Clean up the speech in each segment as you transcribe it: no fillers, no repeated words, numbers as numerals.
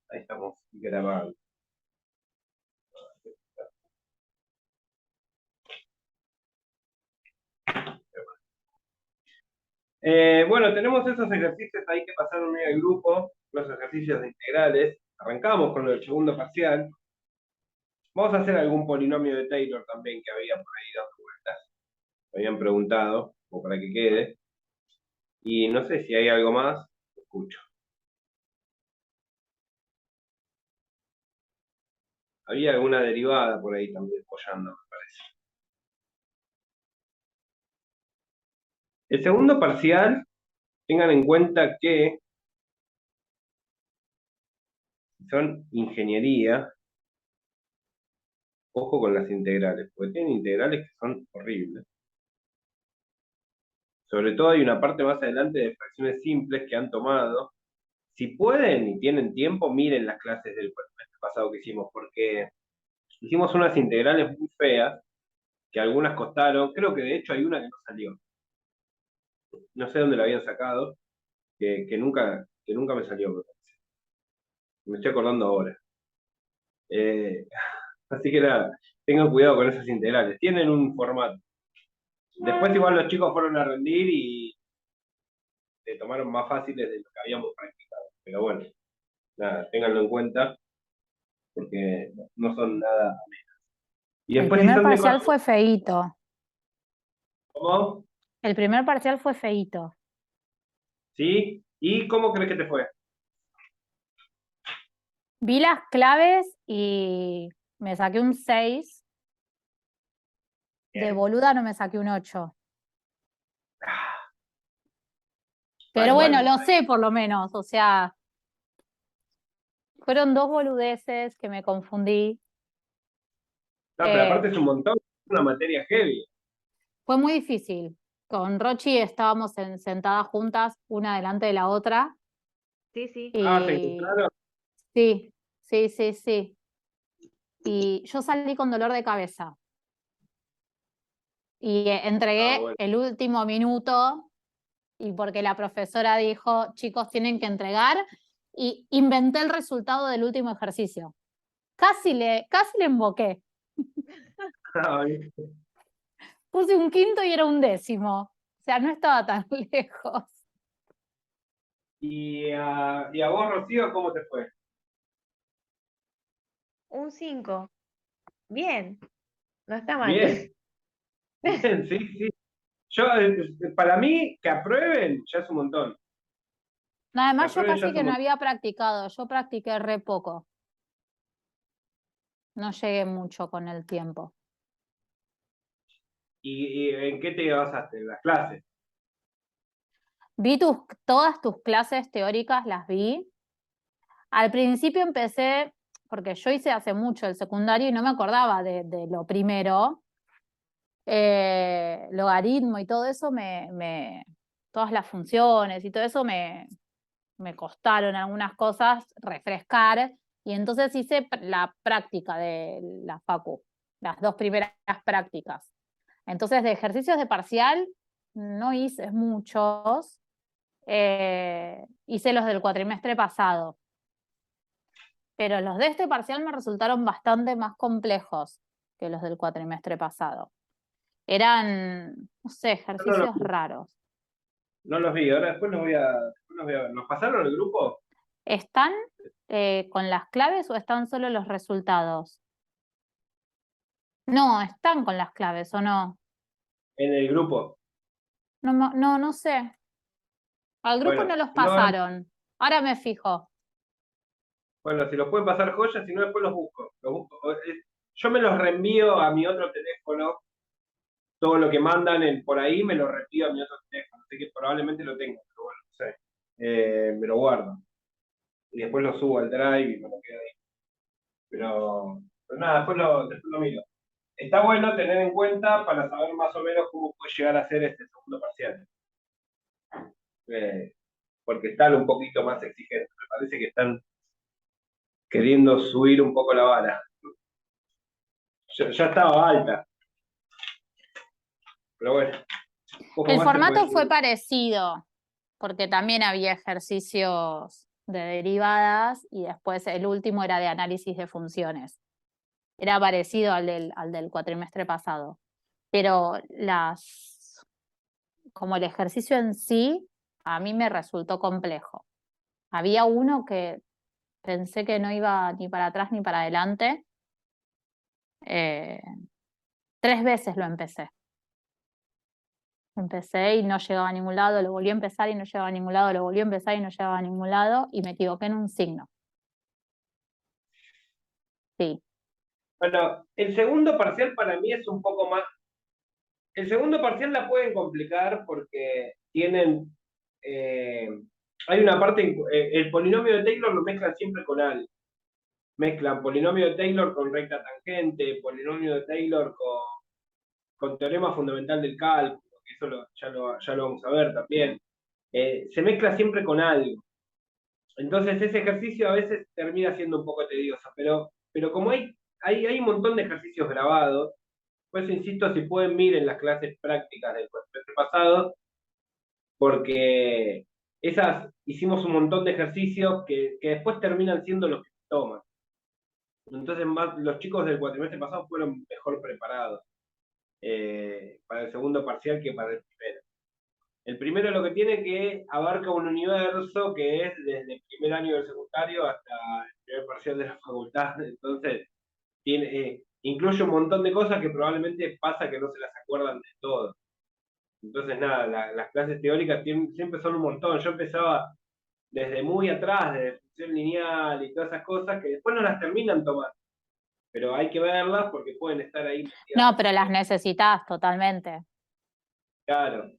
Ahí estamos grabando. Bueno, tenemos esos ejercicios ahí que pasaron en el grupo, los ejercicios de integrales. Arrancamos con el segundo parcial. Vamos a hacer algún polinomio de Taylor también que había por ahí dando vueltas. Me habían preguntado, o para que quede. Y no sé si hay algo más, escucho. Había alguna derivada por ahí también apoyando, me parece. El segundo parcial, tengan en cuenta que son ingeniería. Ojo con las integrales, porque tienen integrales que son horribles. Sobre todo hay una parte más adelante de fracciones simples que han tomado. Si pueden y tienen tiempo, miren las clases del cuatrimestre pasado que hicimos, porque hicimos unas integrales muy feas, que algunas costaron, creo que de hecho hay una que no salió. No sé dónde la habían sacado, que nunca me salió, me parece. Me estoy acordando ahora. Eh, así que nada, tengan cuidado con esas integrales. Tienen un formato. Después igual los chicos fueron a rendir y se tomaron más fáciles de lo que habíamos practicado. Pero bueno, nada, ténganlo en cuenta porque no son nada. Y El después si primer son de parcial fue feíto. ¿cómo? El primer parcial fue feíto. ¿Sí? ¿Y cómo crees que te fue? Vi las claves y me saqué un 6. De Bien. boluda no me saqué un 8. Pero Igual, bueno, lo sé por lo menos. O sea, fueron 2 boludeces que me confundí. no, pero aparte es un montón, es una materia heavy. Fue muy difícil. Con Rochi estábamos sentadas juntas, una delante de la otra. Sí, sí. Ah, ¿se Y encontraron? sí, sí, sí, sí. Y yo salí con dolor de cabeza. Y entregué Bueno. el último minuto, y porque la profesora dijo, chicos, tienen que entregar, y inventé el resultado del último ejercicio. Casi le emboqué. Ay, Puse un quinto y era un décimo. O sea, no estaba tan lejos. ¿Y a vos, Rocío, cómo te fue? Un 5. Bien, no está mal. Bien, bien, sí, sí. Yo, para mí, que aprueben ya es un montón. Que Además, yo aprueben ya casi es que un no montón. había practicado. Yo practiqué re poco. No llegué mucho con el tiempo. ¿Y en qué te basaste? ¿En las clases? Vi todas tus clases teóricas, las vi. Al principio empecé, porque yo hice hace mucho el secundario y no me acordaba de lo primero. Logaritmo y todo eso, todas las funciones y todo eso me costaron algunas cosas refrescar. Y entonces hice la práctica de la facu, las 2 primeras prácticas. Entonces, de ejercicios de parcial no hice muchos. Hice los del cuatrimestre pasado. Pero los de este parcial me resultaron bastante más complejos que los del cuatrimestre pasado. Eran, no sé, Yo no, ejercicios raros. no los vi, ahora después los voy a ver. ¿Nos pasaron el grupo? ¿Están con las claves o están solo los resultados? No, están con las claves, ¿o no? En el grupo. No, no sé. Al grupo Bueno, no los si no, pasaron. Ahora me fijo. bueno, si los pueden pasar joyas, si no, después los busco. Yo me los reenvío a mi otro teléfono. Todo lo que mandan por ahí me lo reenvío a mi otro teléfono. Así que probablemente lo tengo, pero bueno, no sé. Me lo guardo. Y después lo subo al drive y me lo quedo ahí. Pero nada, después lo miro. Está bueno tener en cuenta para saber más o menos cómo puede llegar a ser este segundo parcial. Porque están un poquito más exigentes. Me parece que están queriendo subir un poco la vara. Ya estaba alta, pero bueno, un poco El más se puede formato fue subir. parecido, porque también había ejercicios de derivadas, y después el último era de análisis de funciones. Era parecido al del cuatrimestre pasado. Pero como el ejercicio en sí, a mí me resultó complejo. Había uno que pensé que no iba ni para atrás ni para adelante. 3 veces lo empecé. Empecé y no llegaba a ningún lado, lo volví a empezar y no llegaba a ningún lado, lo volví a empezar y no llegaba a ningún lado, y me equivoqué en un signo. Sí. Bueno, el segundo parcial para mí es un poco más. El segundo parcial la pueden complicar porque tienen. Hay una parte. El polinomio de Taylor lo mezclan siempre con algo. Mezclan polinomio de Taylor con recta tangente, polinomio de Taylor con teorema fundamental del cálculo, que eso ya lo vamos a ver también. Se mezcla siempre con algo. Entonces ese ejercicio a veces termina siendo un poco tedioso, pero como hay un montón de ejercicios grabados, pues insisto, si pueden miren las clases prácticas del cuatrimestre pasado, porque hicimos un montón de ejercicios que después terminan siendo los que toman. Entonces los chicos del cuatrimestre pasado fueron mejor preparados para el segundo parcial que para el primero. El primero lo que tiene que abarca un universo que es desde el primer año del secundario hasta el primer parcial de la facultad, entonces incluye un montón de cosas que probablemente pasa que no se las acuerdan de todo. Entonces nada, las clases teóricas siempre son un montón. Yo empezaba desde muy atrás, desde función lineal y todas esas cosas que después no las terminan tomando, pero hay que verlas porque pueden estar ahí metidas. No, pero las necesitas totalmente. Claro.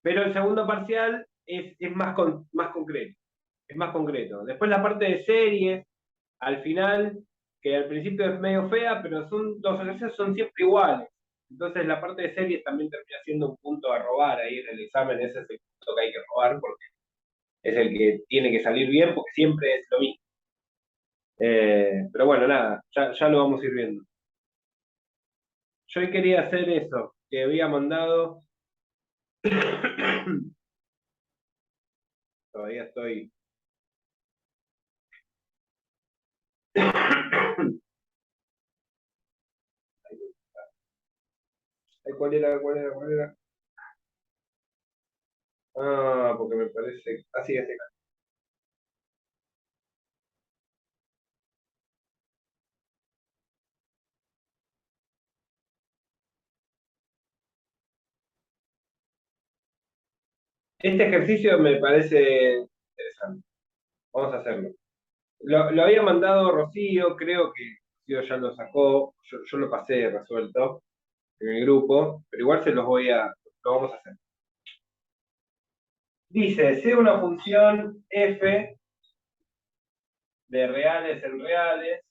Pero el segundo parcial es más concreto. Es más concreto. Después la parte de series, al final, que al principio es medio fea, pero los ejercicios son siempre iguales. Entonces la parte de series también termina siendo un punto a robar ahí en el examen, ese es el punto que hay que robar porque es el que tiene que salir bien porque siempre es lo mismo. Pero bueno, nada, ya lo vamos a ir viendo. Yo hoy quería hacer eso, que había mandado. Todavía estoy. ¿Cuál era? ¿Cuál era? ¿Cuál era? Ah, porque me parece. Así es. Este ejercicio me parece interesante. Vamos a hacerlo. Lo había mandado Rocío, creo que Rocío ya lo sacó. Yo lo pasé resuelto en el grupo, pero igual lo vamos a hacer. Dice, sea una función f de reales en reales,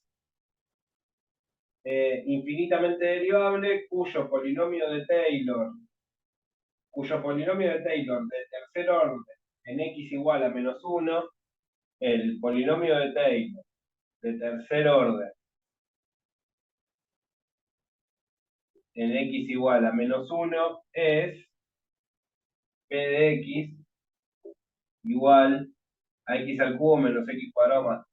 infinitamente derivable, cuyo polinomio de Taylor de tercer orden en x igual a -1, el polinomio de Taylor de tercer orden en x igual a -1 es p de x igual a x al cubo menos x cuadrado más.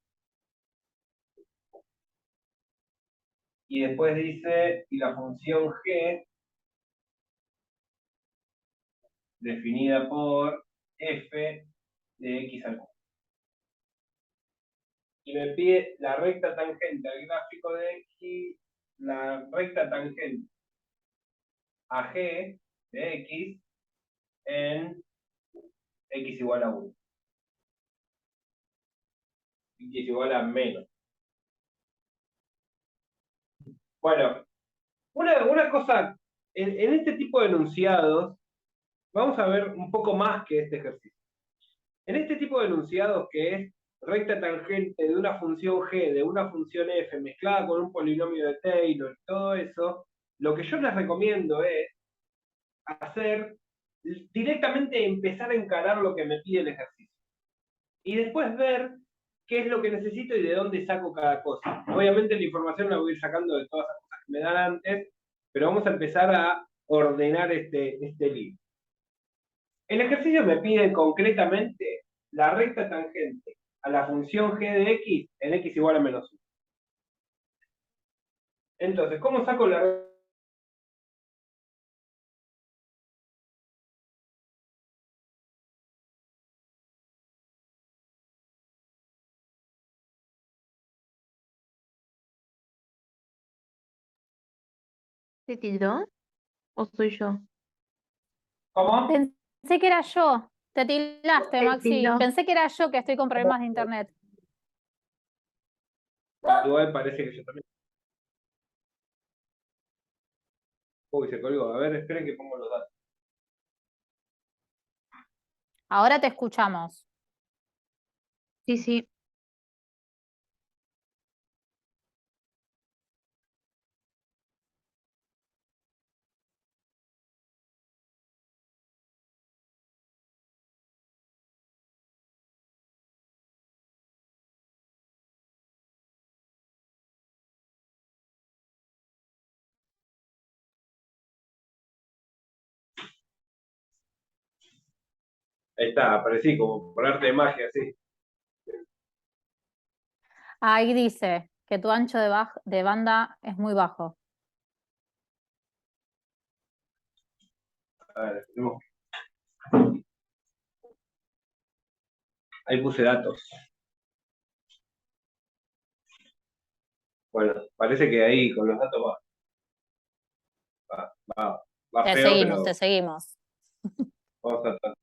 Y después dice, y la función g definida por f de x al cubo. Y me pide la recta tangente al gráfico de x, la recta tangente a g de x en x igual a 1. X igual a menos. Bueno, una cosa, en este tipo de enunciados, vamos a ver un poco más que este ejercicio. En este tipo de enunciados que es recta tangente de una función g, de una función f, mezclada con un polinomio de Taylor, todo eso, lo que yo les recomiendo es hacer directamente empezar a encarar lo que me pide el ejercicio. Y después ver qué es lo que necesito y de dónde saco cada cosa. Obviamente la información la voy a ir sacando de todas las cosas que me dan antes, pero vamos a empezar a ordenar este libro. El ejercicio me pide concretamente la recta tangente a la función g de x en x igual a menos 1. Entonces, ¿cómo saco la... ¿Se tildó? ¿O soy yo? ¿Cómo? Pensé que era yo. Te tildaste, Se Maxi. tildó. Pensé que era yo que estoy con problemas de internet. Igual parece que yo también. Uy, se colgó. A ver, esperen que pongo los datos. Ahora te escuchamos. Sí, sí. Ahí está, aparecí como por arte de magia, sí. Ahí dice que tu ancho de banda es muy bajo. A ver, ahí puse datos. Bueno, parece que ahí con los datos va Te feo, seguimos, te pero seguimos. vamos a tratar.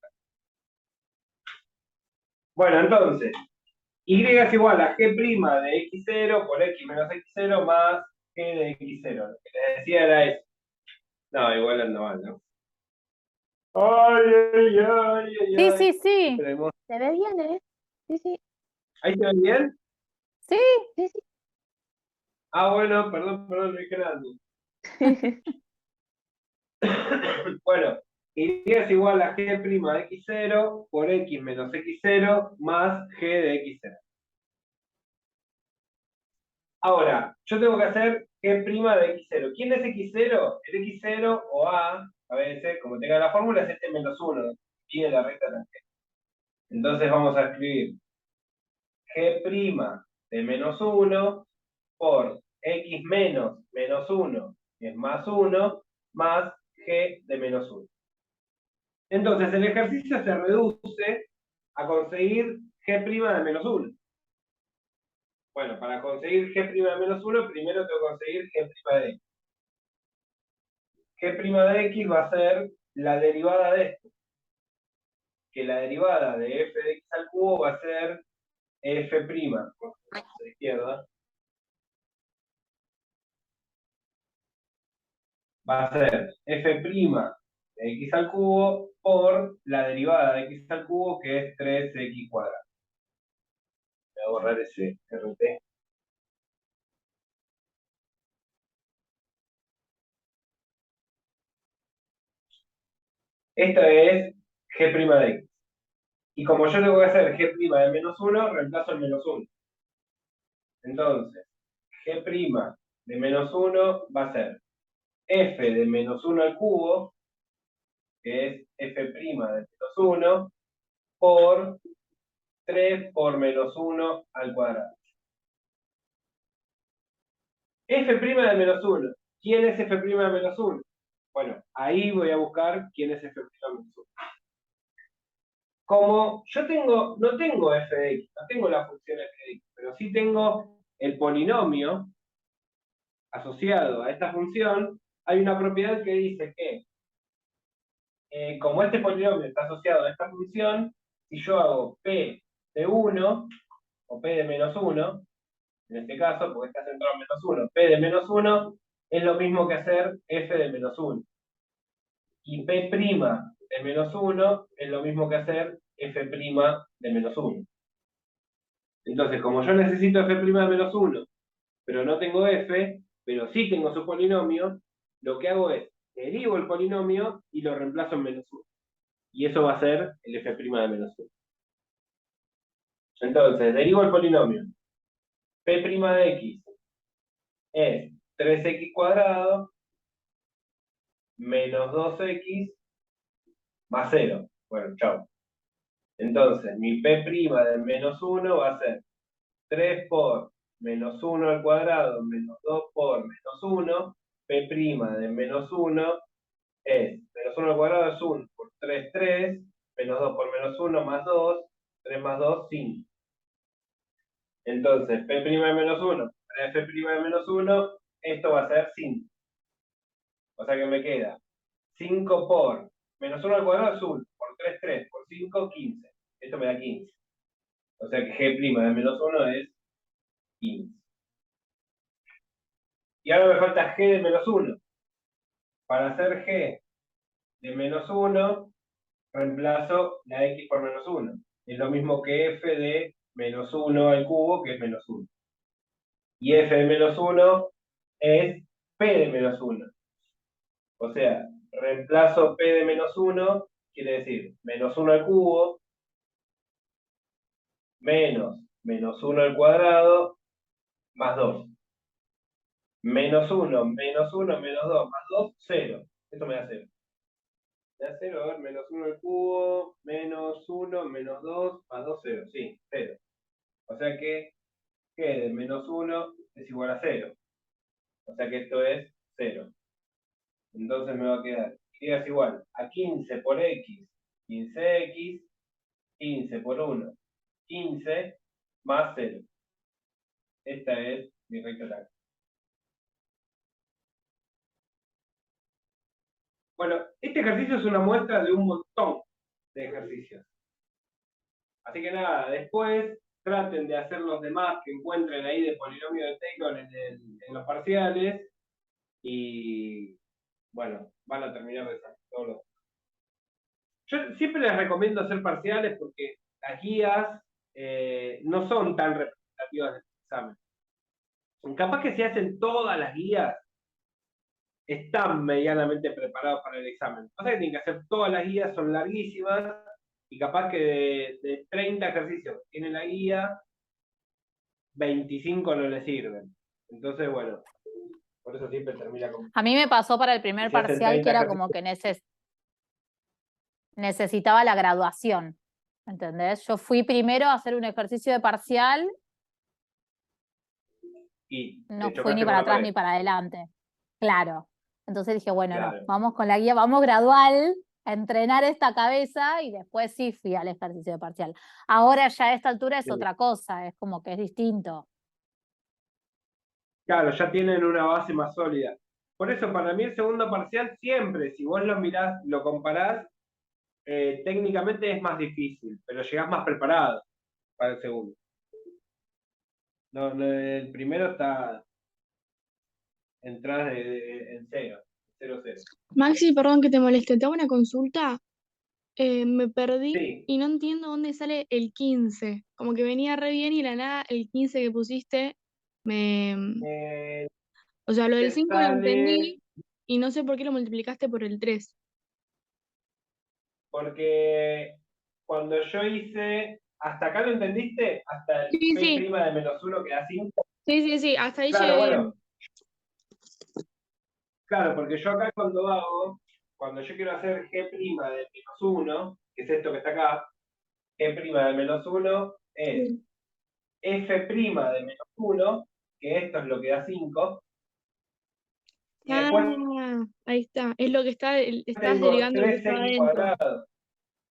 Bueno, entonces, y es igual a g' de x0 por x menos x0 más g de x0. Lo que les decía era eso. No, igual anda mal, ¿no? Ay, ay, ay, ay, Sí, ay. sí, sí. Esperemos. Se ve bien, ¿eh? Sí, sí. ¿Ahí se ve bien? Sí. Sí, Ah, bueno, perdón, no dije nada. sí. Bueno, y es igual a g' de x0 por x menos x0 más g de x0. Ahora, yo tengo que hacer g' de x0. ¿Quién es x0? El x0 o a veces, como tenga la fórmula, es este menos 1, pide la recta tangente. Entonces vamos a escribir g' de menos 1 por x menos 1 es más 1 más g de menos 1. Entonces el ejercicio se reduce a conseguir g' de menos 1. Bueno, para conseguir g' de menos 1, primero tengo que conseguir g' de x. G' de x va a ser la derivada de esto, que la derivada de f de x al cubo va a ser f', por la izquierda, va a ser f' de x al cubo por la derivada de x al cubo, que es 3x cuadrado. Voy a borrar ese RT. Esto es g' de x. Y como yo tengo que hacer g' de menos 1, reemplazo el menos 1. Entonces, g' de menos 1 va a ser f de menos 1 al cubo, que es f' de menos 1, por 3 por menos 1 al cuadrado. F' de menos 1. ¿Quién es f' de menos 1? Bueno, ahí voy a buscar quién es f' de menos 1. Como yo no tengo f de x, no tengo la función f de x, pero sí tengo el polinomio asociado a esta función, hay una propiedad que dice que como este polinomio está asociado a esta función, si yo hago p de 1 o p de menos 1, en este caso, porque está centrado en menos 1, p de menos 1 es lo mismo que hacer f de menos 1. Y p' de menos 1 es lo mismo que hacer f' de menos 1. Entonces, como yo necesito f' de menos 1, pero no tengo f, pero sí tengo su polinomio, lo que hago es, derivo el polinomio y lo reemplazo en menos 1. Y eso va a ser el f' de menos 1. Entonces, derivo el polinomio. P' de x es 3x cuadrado menos 2x más 0. Bueno, chao. Entonces, mi P' de menos 1 va a ser 3 por menos 1 al cuadrado menos 2 por menos 1. P' de menos 1 es menos 1 al cuadrado es 1 por 3 3, menos 2 por menos 1 más 2, 3 más 2, 5. Entonces, P' de menos 1, F' de menos 1, esto va a ser 5. O sea que me queda 5 por menos 1 al cuadrado es 1, por 3 3, por 5, 15. Esto me da 15. O sea que G' de menos 1 es 15. Y ahora me falta G de menos 1. Para hacer G de menos 1, reemplazo la X por menos 1. Es lo mismo que F de menos 1 al cubo, que es menos 1. Y F de menos 1 es P de menos 1. O sea, reemplazo P de menos 1, quiere decir menos 1 al cubo, menos 1 al cuadrado, más 2. Menos 1, menos 1, menos 2, más 2, 0. Esto me da 0. Me da 0, a ver, menos 1 al cubo, menos 1, menos 2, más 2, 0. Sí, 0. O sea que G de menos 1 es igual a 0. O sea que esto es 0. Entonces me va a quedar y es igual a 15 por X, 15X, 15 por 1, 15, más 0. Esta es mi recta láctea. Bueno, este ejercicio es una muestra de un montón de ejercicios. Así que nada, después traten de hacer los demás que encuentren ahí de polinomio de Taylor en los parciales y bueno, van a terminar de sacar todos los... Yo siempre les recomiendo hacer parciales porque las guías no son tan representativas del examen. Capaz que si hacen todas las guías, están medianamente preparados para el examen. O sea que tienen que hacer todas las guías, son larguísimas, y capaz que de 30 ejercicios que tiene la guía, 25 no le sirven. Entonces, bueno, por eso siempre termina con... A mí me pasó para el primer Si hacen parcial que 30 era como que necesitaba la graduación, ¿entendés? Yo fui primero a hacer un ejercicio de parcial, y no te fui ni chocaste con para la atrás pared. ni para adelante, claro. Entonces dije, bueno, no, Claro. vamos con la guía, vamos gradual a entrenar esta cabeza y después sí fui al ejercicio de parcial. Ahora ya a esta altura es otra cosa, es como que es distinto. Claro, ya tienen una base más sólida. Por eso, para mí, el segundo parcial siempre, si vos lo mirás, lo comparás, técnicamente es más difícil, pero llegás más preparado para el segundo. No, el primero está entras en cero, 0-0. Maxi, perdón que te moleste, te hago una consulta. Me perdí Sí, y no entiendo dónde sale el 15. Como que venía re bien y la nada el 15 que pusiste me... eh, O sea, lo del te 5 lo sale entendí y no sé por qué lo multiplicaste por el 3. porque cuando yo hice, ¿hasta acá lo entendiste? Hasta el Sí, P' sí, de menos 1 que da 5. sí, sí, sí, hasta ahí Claro, llegué bien. bueno, claro, porque yo acá cuando yo quiero hacer G' de menos 1, que es esto que está acá, G' de menos 1 es Sí. F' de menos 1, que esto es lo que da 5, y después Ah, ahí está. Es lo que está, estabas tengo derivando lo que estaba 3x adentro. cuadrado.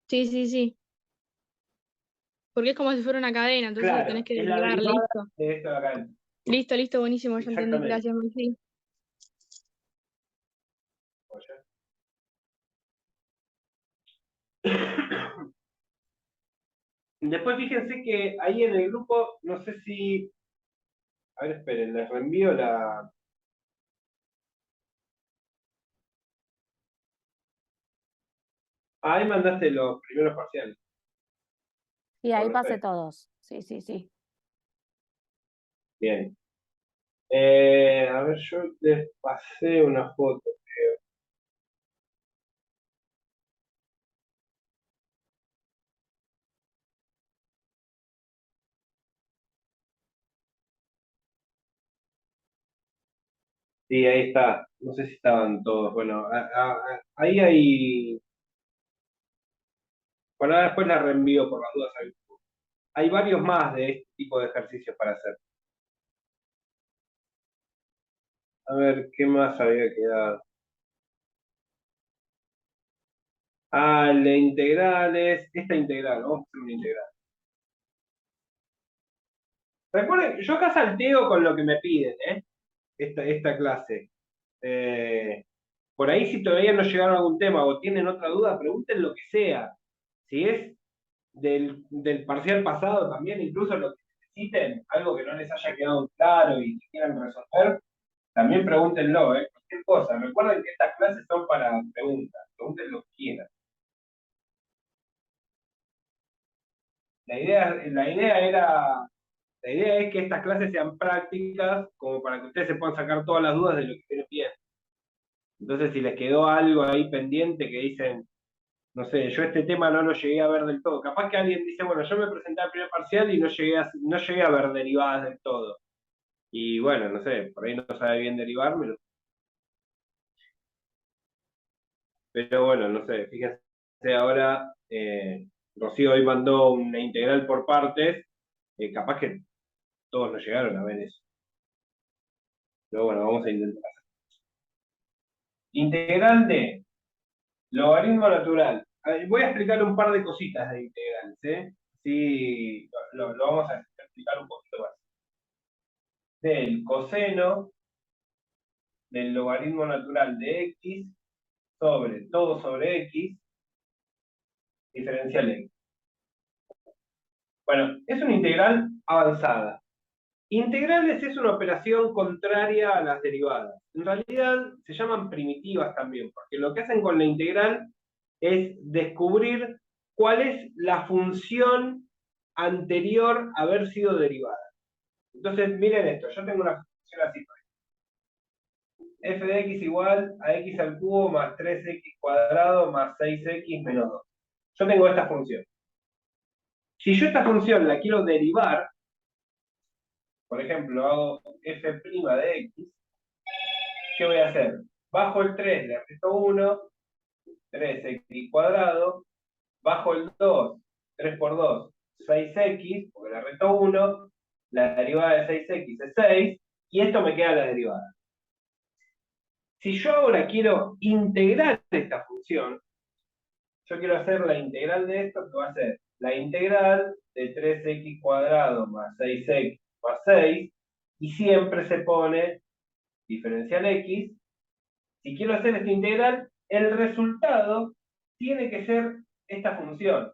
Sí, sí, sí. Porque es como si fuera una cadena, entonces lo tenés Claro, que es la derivar. derivada Listo. de esto de acá. Listo, listo, buenísimo, ya entendí. Exactamente. Gracias, Maxi. Después fíjense que ahí en el grupo, no sé si... A ver, esperen, les reenvío la... Ahí mandaste los primeros parciales. Y ¿O ahí no pasé sé? todos. Sí, sí, sí. Bien. A ver, yo les pasé una foto. Sí, ahí está. No sé si estaban todos. Bueno, ahí hay... Para después la reenvío por las dudas al grupo. Hay varios más de este tipo de ejercicios para hacer. A ver, ¿qué más había quedado? Ah, la integral es esta integral. Vamos a hacer una integral. Recuerden, yo acá salteo con lo que me piden, ¿eh? Esta clase. Por ahí si todavía no llegaron a algún tema o tienen otra duda, pregunten lo que sea. Si es del parcial pasado también, incluso lo que necesiten, algo que no les haya quedado claro y que quieran resolver, también pregúntenlo, ¿eh? Cualquier cosa. Recuerden que estas clases son para preguntas. Pregunten lo que quieran. La idea es que estas clases sean prácticas como para que ustedes se puedan sacar todas las dudas de lo que tienen bien. Entonces, si les quedó algo ahí pendiente que dicen, no sé, yo este tema no lo llegué a ver del todo. Capaz que alguien dice, bueno, yo me presenté al primer parcial y no llegué a ver derivadas del todo. Y bueno, no sé, por ahí no sabe bien derivármelo. Pero bueno, no sé, fíjense ahora, Rocío hoy mandó una integral por partes, capaz que todos no llegaron a ver eso. Pero bueno, vamos a intentar. Integral de logaritmo natural. A ver, voy a explicar un par de cositas de integrales, ¿eh? Sí, lo vamos a explicar un poquito más. Del coseno del logaritmo natural de x sobre todo sobre x diferencial x. Bueno, es una integral avanzada. Integrales es una operación contraria a las derivadas. En realidad se llaman primitivas también, porque lo que hacen con la integral es descubrir cuál es la función anterior a haber sido derivada. Entonces, miren esto, yo tengo una función así. F de x igual a x al cubo más 3x cuadrado más 6x menos 2. Yo tengo esta función. Si yo esta función la quiero derivar, por ejemplo, hago f' de x, ¿qué voy a hacer? Bajo el 3, le resto 1, 3x cuadrado, bajo el 2, 3 por 2, 6x, porque le resto 1, la derivada de 6x es 6, y esto me queda la derivada. Si yo ahora quiero integrar esta función, yo quiero hacer la integral de esto, que va a ser la integral de 3x cuadrado más 6x más 6, y siempre se pone diferencial x. Si quiero hacer esta integral, el resultado tiene que ser esta función,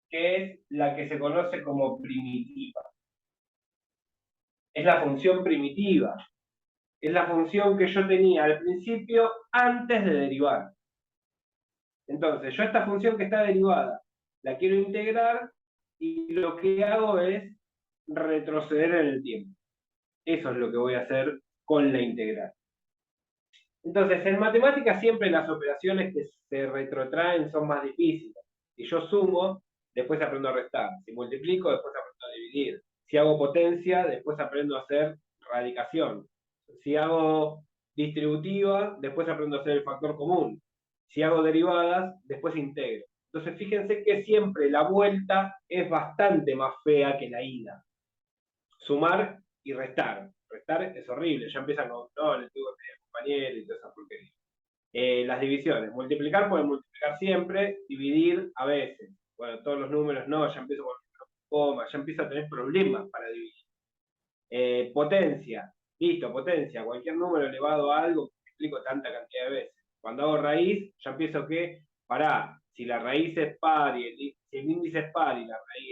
que es la que se conoce como primitiva. Es la función primitiva. Es la función que yo tenía al principio antes de derivar. Entonces, yo esta función que está derivada la quiero integrar y lo que hago es retroceder en el tiempo. Eso es lo que voy a hacer con la integral. Entonces, en matemáticas siempre las operaciones que se retrotraen son más difíciles. Si yo sumo, después aprendo a restar. Si multiplico, después aprendo a dividir. Si hago potencia, después aprendo a hacer radicación. Si hago distributiva, después aprendo a hacer el factor común. Si hago derivadas, después integro. Entonces, fíjense que siempre la vuelta es bastante más fea que la ida. Sumar y restar. Restar es horrible, ya empiezan con, no, le tuve que pedir compañero y toda esa porquería. Las divisiones, multiplicar pueden multiplicar siempre, dividir a veces. Bueno, todos los números no, ya empiezo con coma, ya empiezo a tener problemas para dividir. Potencia, listo, potencia, cualquier número elevado a algo, multiplico tanta cantidad de veces. Cuando hago raíz, ya empiezo que, pará, si la raíz es par y si el índice es par y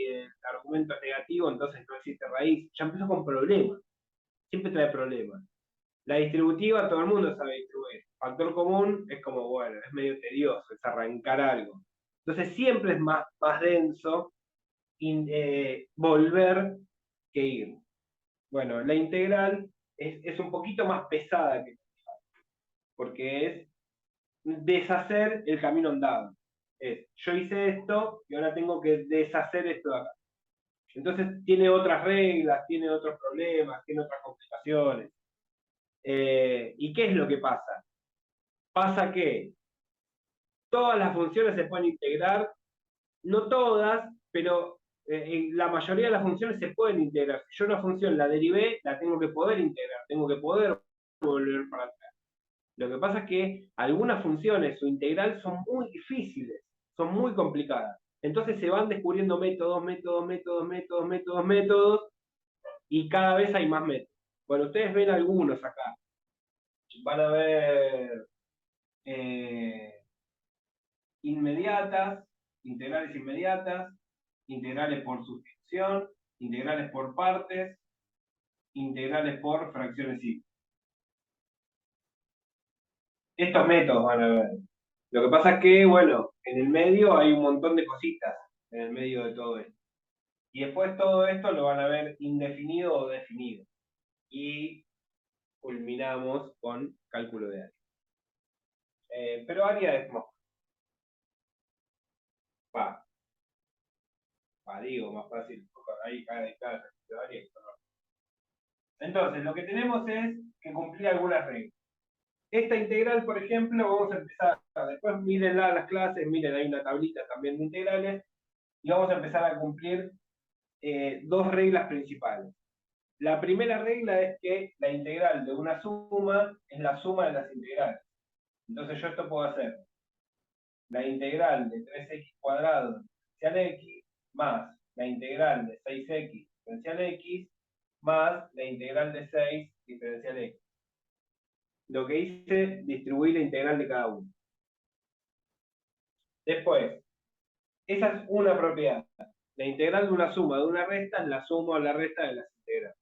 el argumento es negativo, entonces no existe raíz. Ya empiezo con problemas. Siempre trae problemas. La distributiva, todo el mundo sabe distribuir. Factor común es como, bueno, es medio tedioso, es arrancar algo. Entonces siempre es más denso volver que ir. Bueno, la integral es un poquito más pesada que porque es deshacer el camino andado. Yo hice esto y ahora tengo que deshacer esto de acá. Entonces tiene otras reglas, tiene otros problemas, tiene otras complicaciones. ¿Y qué es lo que pasa? Pasa que todas las funciones se pueden integrar No todas, pero la mayoría de las funciones se pueden integrar. Si yo una función la derivé, la tengo que poder integrar, tengo que poder volver para atrás. Lo que pasa es que algunas funciones, su integral, son muy difíciles, son muy complicadas. Entonces se van descubriendo métodos, y cada vez hay más métodos. Bueno, ustedes ven algunos acá. Van a ver inmediatas, integrales integrales por sustitución, integrales por partes, integrales por fracciones simples. Estos métodos van a ver. Lo que pasa es que, bueno, en el medio hay un montón de cositas, en el medio de todo esto. Y después todo esto lo van a ver indefinido o definido. Y culminamos con cálculo de área. Pero área es más digo, más fácil. Ahí cada ejercicio de área. Entonces, lo que tenemos es que cumplir algunas reglas. Esta integral, por ejemplo, vamos a empezar, después mírenla las clases, miren, hay una tablita también de integrales, y vamos a empezar a cumplir dos reglas principales. La primera regla es que la integral de una suma es la suma de las integrales. Entonces yo esto puedo hacer la integral de 3x cuadrado diferencial x más la integral de 6x diferencial x más la integral de 6 diferencial x. Lo que hice es distribuir la integral de cada uno. Después, esa es una propiedad. La integral de una suma de una resta es la suma o la resta de las integrales.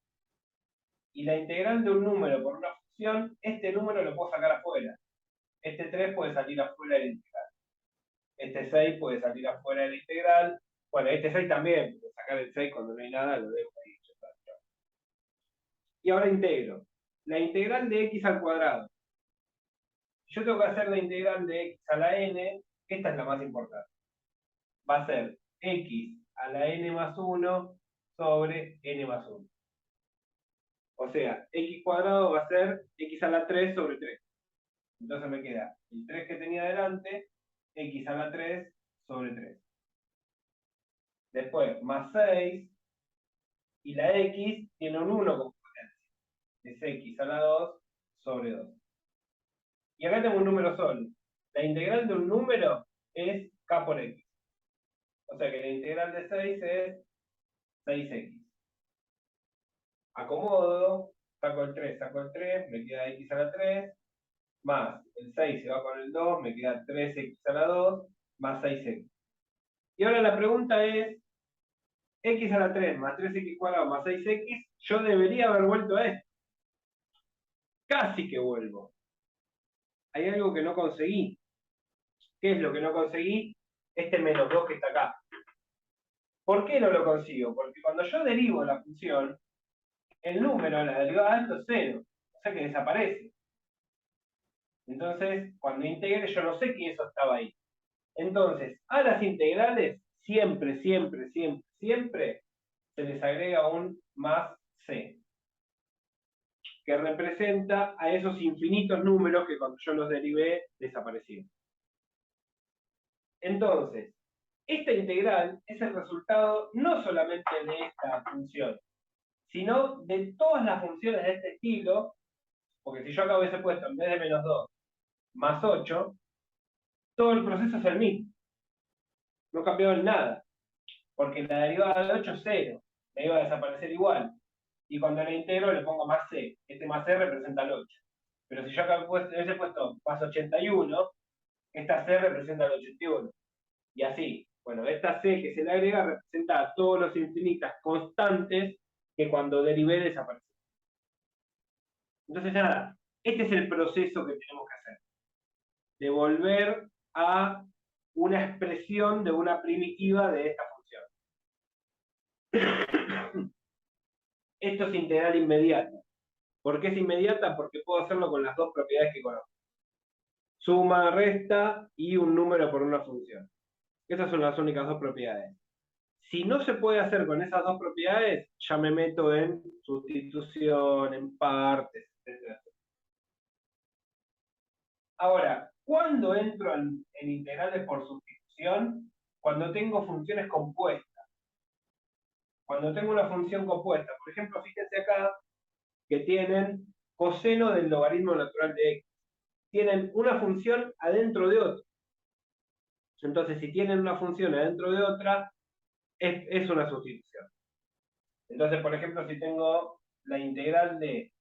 Y la integral de un número por una función, este número lo puedo sacar afuera. Este 3 puede salir afuera de la integral. Este 6 puede salir afuera de la integral. Bueno, este 6 también, puedo sacar el 6 cuando no hay nada, lo dejo ahí. Y ahora integro. La integral de x al cuadrado. Yo tengo que hacer la integral de x a la n, esta es la más importante. Va a ser x a la n más 1 sobre n más 1. O sea, x cuadrado va a ser x a la 3 sobre 3. Entonces me queda el 3 que tenía delante, x a la 3 sobre 3. Después, más 6, y la x tiene un 1 como potencia. Es x a la 2 sobre 2. Y acá tengo un número solo. La integral de un número es k por x. O sea que la integral de 6 es 6x. Acomodo, saco el 3, me queda x a la 3, más el 6 se va con el 2, me queda 3x a la 2, más 6x. Y ahora la pregunta es, x a la 3 más 3x cuadrado más 6x, yo debería haber vuelto a esto. Casi que vuelvo. Hay algo que no conseguí. ¿Qué es lo que no conseguí? Este menos 2 que está acá. ¿Por qué no lo consigo? Porque cuando yo derivo la función, el número, la derivada de esto es 0. O sea que desaparece. Entonces, cuando integre, yo no sé que eso estaba ahí. Entonces, a las integrales, siempre se les agrega un más c, que representa a esos infinitos números que cuando yo los derivé desaparecieron. Entonces, esta integral es el resultado no solamente de esta función, sino de todas las funciones de este estilo, porque si yo acá hubiese puesto en vez de menos 2, más 8, todo el proceso es el mismo. No cambió en nada, porque la derivada de 8 es 0, me iba a desaparecer igual. Y cuando la integro le pongo más c, este más c representa el 8. Pero si yo acá hubiese puesto más 81, esta c representa el 81. Y así, bueno, esta c que se le agrega representa a todos los infinitas constantes que cuando derivé desaparecen. Entonces nada, este es el proceso que tenemos que hacer. De volver a una expresión de una primitiva de esta función. Esto es integral inmediata. ¿Por qué es inmediata? Porque puedo hacerlo con las dos propiedades que conozco. Suma, resta y un número por una función. Esas son las únicas dos propiedades. Si no se puede hacer con esas dos propiedades, ya me meto en sustitución, en partes, etc. Ahora, ¿cuándo entro en integrales por sustitución? cuando tengo funciones compuestas. Cuando tengo una función compuesta, por ejemplo, fíjense acá que tienen coseno del logaritmo natural de x. Tienen una función adentro de otra. Entonces, si tienen una función adentro de otra, es una sustitución. Entonces, por ejemplo, si tengo la integral de...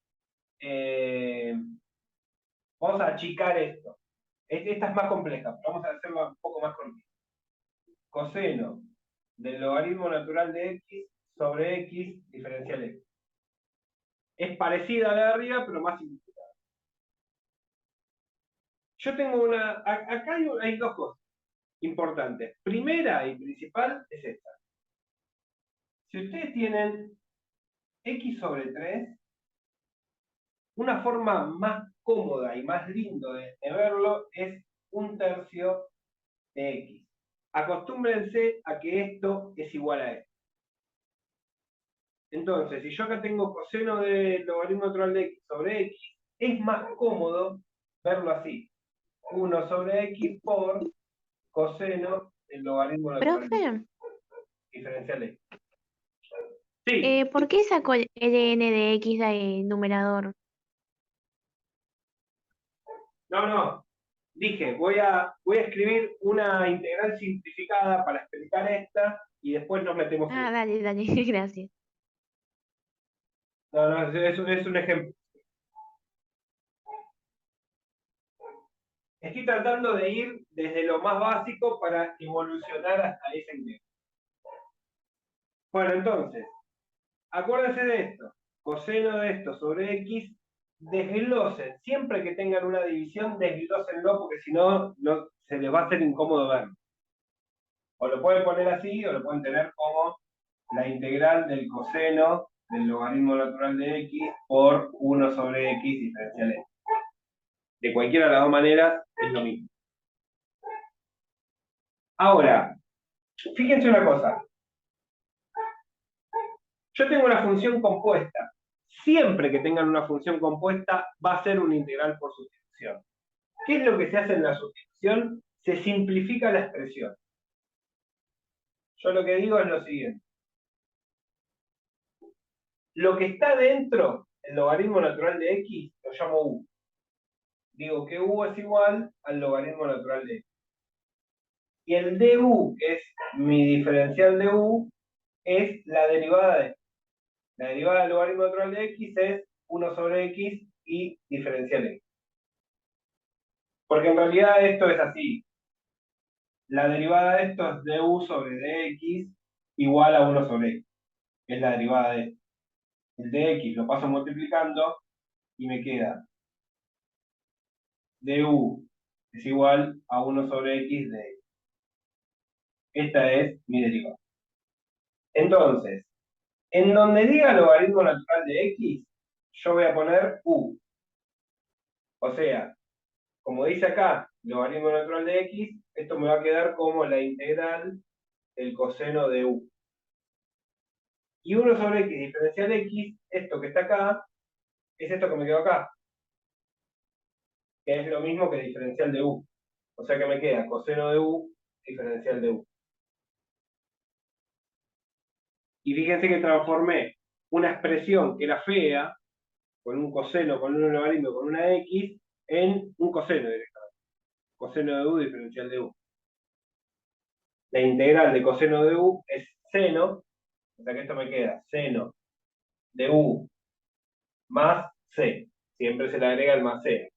vamos a achicar esto. Esta es más compleja, pero vamos a hacerla un poco más cortita. Coseno del logaritmo natural de x sobre x diferencial x. Es parecida a la de arriba, pero más simplificada. Yo tengo una... Acá hay dos cosas importantes. Primera y principal es esta. Si ustedes tienen x sobre 3, una forma más cómoda y más lindo de verlo es 1/3 de x. Acostúmbrense a que esto es igual a esto. Entonces, si yo acá tengo coseno del logaritmo natural de x sobre x, es más cómodo verlo así. 1 sobre x por coseno del logaritmo natural de Profe, diferencial de x. Sí, ¿por qué sacó el ln de x del numerador? no. Dije, voy a escribir una integral simplificada para explicar esta y después nos metemos en Ah, esto. dale, gracias. No, es un ejemplo. Estoy tratando de ir desde lo más básico para evolucionar hasta esa integral. Bueno, entonces, acuérdense de esto. Coseno de esto sobre x, desglosen. Siempre que tengan una división, desglósenlo porque si no, se les va a hacer incómodo verlo. O lo pueden poner así, o lo pueden tener como la integral del coseno del logaritmo natural de x por 1 sobre x diferencial x. De cualquiera de las dos maneras, es lo mismo. Ahora, fíjense una cosa. Yo tengo una función compuesta. Siempre que tengan una función compuesta, va a ser una integral por sustitución. ¿Qué es lo que se hace en la sustitución? Se simplifica la expresión. Yo lo que digo es lo siguiente. Lo que está dentro del logaritmo natural de x lo llamo u. Digo que u es igual al logaritmo natural de x. Y el du, que es mi diferencial de u, es la derivada de... La derivada del logaritmo natural de x es 1 sobre x y diferencial x. Porque en realidad esto es así. La derivada de esto es du sobre dx igual a 1 sobre x. Es la derivada de esto. El dx lo paso multiplicando y me queda du es igual a 1 sobre x de x. Esta es mi derivada. Entonces, en donde diga logaritmo natural de x, yo voy a poner u. O sea, como dice acá, logaritmo natural de x, esto me va a quedar como la integral del coseno de u. Y 1 sobre x diferencial x, esto que está acá, es esto que me quedó acá, que es lo mismo que diferencial de u. O sea que me queda coseno de u diferencial de u. Y fíjense que transformé una expresión que era fea, con un coseno, con un logaritmo, con una x, en un coseno directamente. Coseno de u diferencial de u. La integral de coseno de u es seno, o sea que esto me queda seno de u más c. Siempre se le agrega el más c.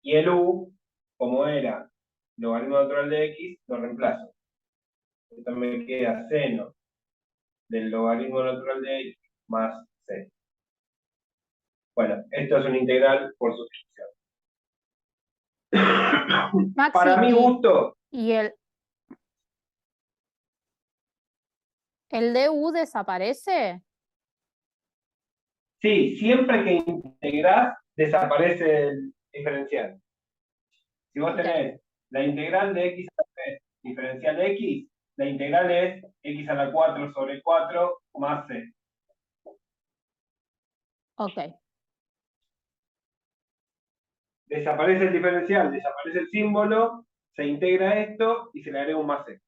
Y el u, como era logaritmo natural de x, lo reemplazo. Esto me queda seno del logaritmo natural de x más c. Bueno, esto es una integral por sustitución. Para mi Maxi, gusto, y el du desaparece. sí, siempre que integrás, desaparece el diferencial. Si vos Ok, tenés la integral de x a la 3 diferencial de x, la integral es x a la 4 sobre 4 más c. ok. Desaparece el diferencial, desaparece el símbolo, se integra esto y se le agrega un más c.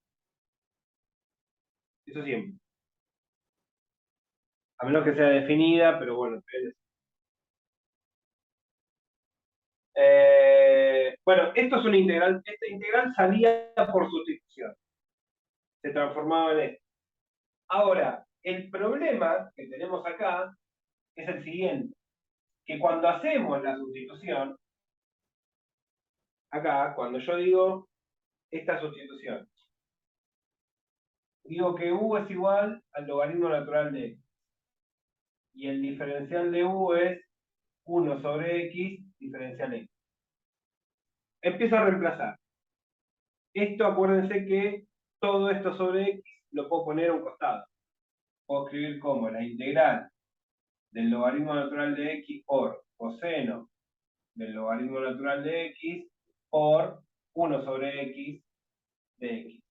Eso siempre. A menos que sea definida, pero bueno. Bueno, esto es una integral. Esta integral salía por sustitución. Se transformaba en esto. Ahora, el problema que tenemos acá es el siguiente, que cuando hacemos la sustitución, acá, cuando yo digo esta sustitución, digo que u es igual al logaritmo natural de x, y el diferencial de u es 1 sobre x diferencial x. Empiezo a reemplazar. Esto, acuérdense que todo esto sobre x lo puedo poner a un costado. Puedo escribir como la integral del logaritmo natural de x por coseno del logaritmo natural de x por 1 sobre x de x.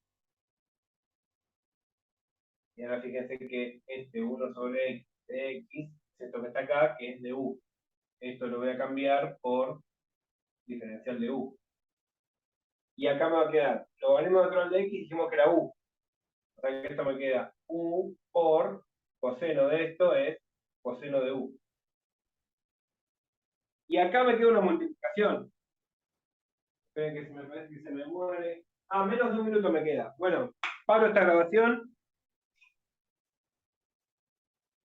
Y ahora fíjense que este 1 sobre x de x es esto que está acá, que es de u. Esto lo voy a cambiar por diferencial de u. Y acá me va a quedar logaritmo natural de x, dijimos que era u. O sea que esto me queda u por coseno de esto es coseno de u. Y acá me queda una multiplicación. Esperen que se me parece que se me muere. Ah, menos de un minuto me queda. Bueno, paro esta grabación